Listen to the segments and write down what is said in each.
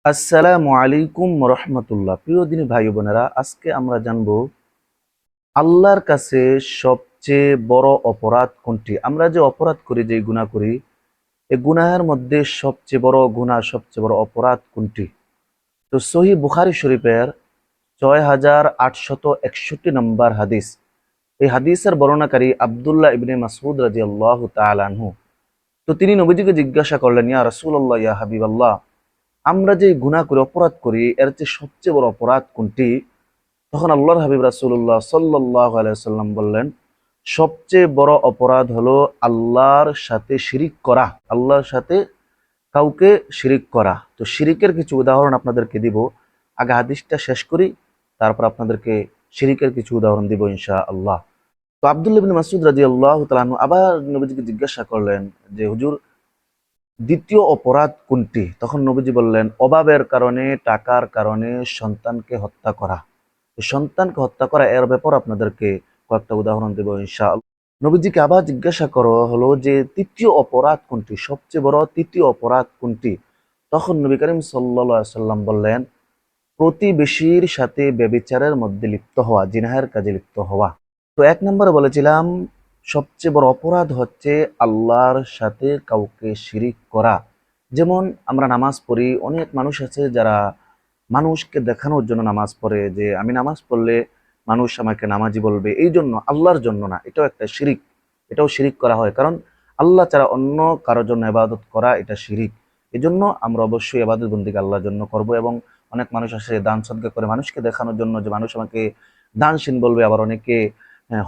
আসসালামু আলাইকুম রহমতুল্লাহ। প্রিয় দিনী ভাই বোনেরা, আজকে আমরা জানবো আল্লাহর কাছে সবচেয়ে বড় অপরাধ কোনটি। আমরা যে অপরাধ করি, যে গুনাহ করি, এই গুনাহের মধ্যে সবচেয়ে বড় গুনাহ, সবচেয়ে বড় অপরাধ কোনটি? তো সহিহ বুখারী শরীফের 6861 নম্বর হাদিস। এই হাদিসের বর্ণনাকারী আব্দুল্লাহ ইবনে মাসউদ রাদিয়াল্লাহু তাআলা আনহু। তো তিনি নবীজিকে জিজ্ঞাসা করলেন, ইয়া রাসূলুল্লাহ, ইয়া হাবিবাল্লাহ, আমরা যে গুনাহ করি, অপরাধ করি, এর চেয়ে সবচেয়ে বড় অপরাধ কোনটি? তখন আল্লাহর হাবিব রাসূলুল্লাহ সাল্লাল্লাহু আলাইহি ওয়াসাল্লাম বললেন, সবচেয়ে বড় অপরাধ হলো আল্লাহর সাথে শিরিক করা, আল্লাহর সাথে কাউকে শিরিক করা। তো শিরিকের কিছু উদাহরণ আপনাদেরকে দিব। আগে হাদিসটা শেষ করি, তারপর আপনাদেরকে শিরিকের কিছু উদাহরণ দিব ইনশাআল্লাহ। তো আব্দুল্লাহ ইবনে মাসউদ রাদিয়াল্লাহু তাআলা আনহু আবার নবীজিকে জিজ্ঞাসা করলেন যে, হুজুর, দ্বিতীয় অপরাধ কোনটি? তখন নবীজি বললেন, অভাবের কারণে, টাকার কারণে সন্তানকে হত্যা করা। সন্তানকে হত্যা করা, এর ব্যাপার আপনাদেরকে কয়েকটা উদাহরণ দেব ইনশাআল্লাহ। নবীজিকে আবার জিজ্ঞাসা করা হলো যে, তৃতীয় অপরাধ কোনটি, সবচেয়ে বড় তৃতীয় অপরাধ কোনটি? তখন নবী করিম সাল্লাল্লাহু আলাইহি সাল্লাম বললেন, প্রতিবেশীর সাথে ব্যভিচারের মধ্যে লিপ্ত হওয়া, জিনাহের কাজে লিপ্ত হওয়া। তো এক নম্বরে বলেছিলাম সবচেয়ে বড় অপরাধ হচ্ছে আল্লাহর সাথে কাউকে শিরিক করা। যেমন আমরা নামাজ পড়ি, অনেক মানুষ আছে যারা মানুষকে দেখানোর জন্য নামাজ পড়ে, যে আমি নামাজ পড়লে মানুষ আমাকে নামাজি বলবে, এই জন্য, আল্লাহর জন্য না। এটাও একটা শিরিক, এটাও শিরিক করা হয়, কারণ আল্লাহ ছাড়া অন্য কারোর জন্য ইবাদত করা এটা শিরিক। এই জন্য আমরা অবশ্যই ইবাদত বন্দেগী আল্লাহর জন্য করব। এবং অনেক মানুষ আসে দান সদকা করে মানুষকে দেখানোর জন্য, যে মানুষ আমাকে দানশীল বলবে। আবার অনেকে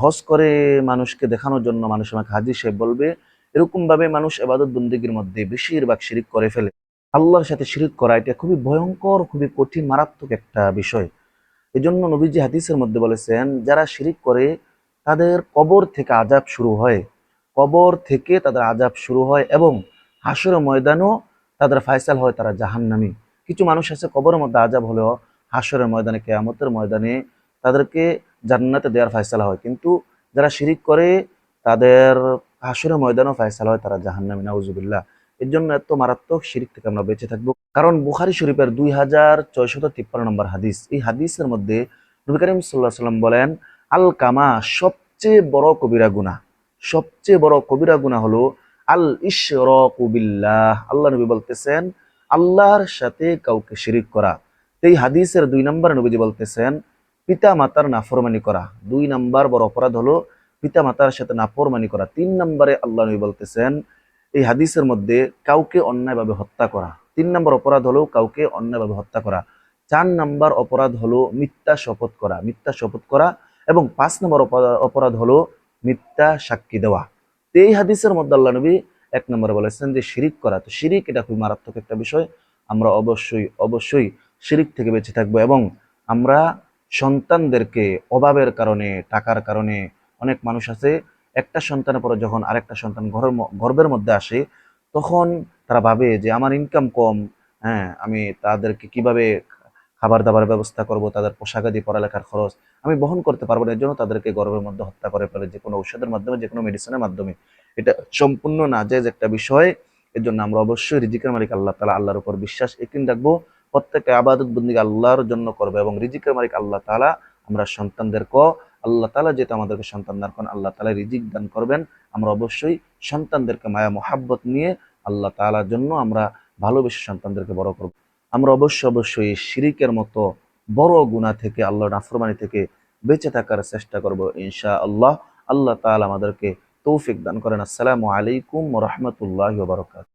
হজ করে মানুষকে দেখানোর জন্য, মানুষ আমাকে হাজী সাহেব বলবে। এরকম ভাবে মানুষ ইবাদত বন্দেগীর মধ্যে বেশিরভাগ শিরিক করে ফেলে। আল্লাহর সাথে শিরিক করা এটা খুবই ভয়ঙ্কর, খুবই কঠিন, মারাত্মক একটা বিষয়। এই জন্য নবীজি হাদিসের মধ্যে বলেছেন, যারা শিরিক করে তাদের কবর থেকে আযাব শুরু হয়, কবর থেকে তাদের আযাব শুরু হয়, এবং হাসরের ময়দানও তাদের ফায়সাল হয়, তারা জাহান্নামী। কিছু মানুষ আছে কবরের মধ্যে আযাব হলেও হাসরের ময়দানে, কিয়ামতের ময়দানে তাদেরকে জান্নাতে দেওয়ার ফায়সালা হয়। কিন্তু যারা শিরিক করে তাদের হাসরের ময়দানও ফায়সালা হয়, তারা জাহান্নামী, নাউজুবিল্লাহ। এর জন্য এত মারাত্মক শিরিক থেকে আমরা বেঁচে থাকবো। কারণ বুখারী শরীফের 2653 নম্বর হাদিস, এই হাদিসের মধ্যে নবী করিম সাল্লাল্লাহু আলাইহি ওয়াসাল্লাম বলেন, আল কামা, সবচেয়ে বড় কবিরা গুনাহ, সবচেয়ে বড় কবিরা গুনাহ হলো আল ইশরাকু বিল্লাহ। আল্লাহ নবী বলতেছেন, আল্লাহর সাথে কাউকে শিরিক করা। এই হাদিসের 2 নম্বরে নবীজি বলতেছেন, পিতা মাতার নাফরমানি করা। 2 নাম্বার বড় অপরাধ হলো পিতা মাতার সাথে নাফরমানি করা। 3 নম্বরে আল্লাহ নবী বলতেছেন এই হাদিসের মধ্যে, কাউকে অন্যায়ভাবে হত্যা করা। 3 নম্বর অপরাধ হলো কাউকে অন্যায়ভাবে হত্যা করা। 4 নম্বর অপরাধ হলো মিথ্যা শপথ করা, মিথ্যা শপথ করা। এবং 5 নম্বর অপরাধ হলো মিথ্যা সাক্ষী দেওয়া। তো এই হাদিসের মধ্যে আল্লাহ নবী 1 নম্বরে বলেছেন যে শিরিক করা। তো শিরিক এটা খুব মারাত্মক একটা বিষয়। আমরা অবশ্যই অবশ্যই শিরিক থেকে বেঁচে থাকবো। এবং আমরা সন্তানদেরকে অভাবের কারণে, টাকার কারণে, অনেক মানুষ আছে একটা সন্তানের পরে যখন আরেকটা সন্তান গর্ভের মধ্যে আসে, তখন তারা ভাবে যে আমার ইনকাম কম, হ্যাঁ, আমি তাদেরকে কিভাবে খাবার দাবার ব্যবস্থা করব, তাদের পোশাকাদি, পড়ালেখার খরচ আমি বহন করতে পারবো না। এর জন্য তাদেরকে গর্ভের মধ্যে হত্যা করে ফেলে, যে কোনো ঔষধের মাধ্যমে, যে কোনো মেডিসিনের মাধ্যমে। এটা সম্পূর্ণ নাজায়েজ একটা বিষয়। এর জন্য আমরা অবশ্যই রিজিকের মালিক আল্লাহ তাআলা, আল্লাহর উপর বিশ্বাস একিন রাখবো। প্রত্যেককে ইবাদত বন্দেগী আল্লাহর জন্য করবো, এবং রিজিকের মালিক আল্লাহ তাআলা। আমরা সন্তানদেরকে, আল্লাহ তাআলা যেহেতু আমাদেরকে সন্তান দান করেন, আল্লাহ তাআলা রিজিক দান করবেন। আমরা অবশ্যই সন্তানদেরকে মায়া মোহাব্বত নিয়ে আল্লাহ তাআলার জন্য আমরা ভালোবেসে সন্তানদেরকে বড় করব। আমরা অবশ্যই অবশ্যই শিরিকের মতো বড় গুনাহ থেকে, আল্লাহর নাফরমানি থেকে বেঁচে থাকার চেষ্টা করব ইনশাআল্লাহ। আল্লাহ তাআলা আমাদেরকে তৌফিক দান করেন। আসসালামু আলাইকুম ওয়া রাহমাতুল্লাহি ওয়া বারাকাতুহু।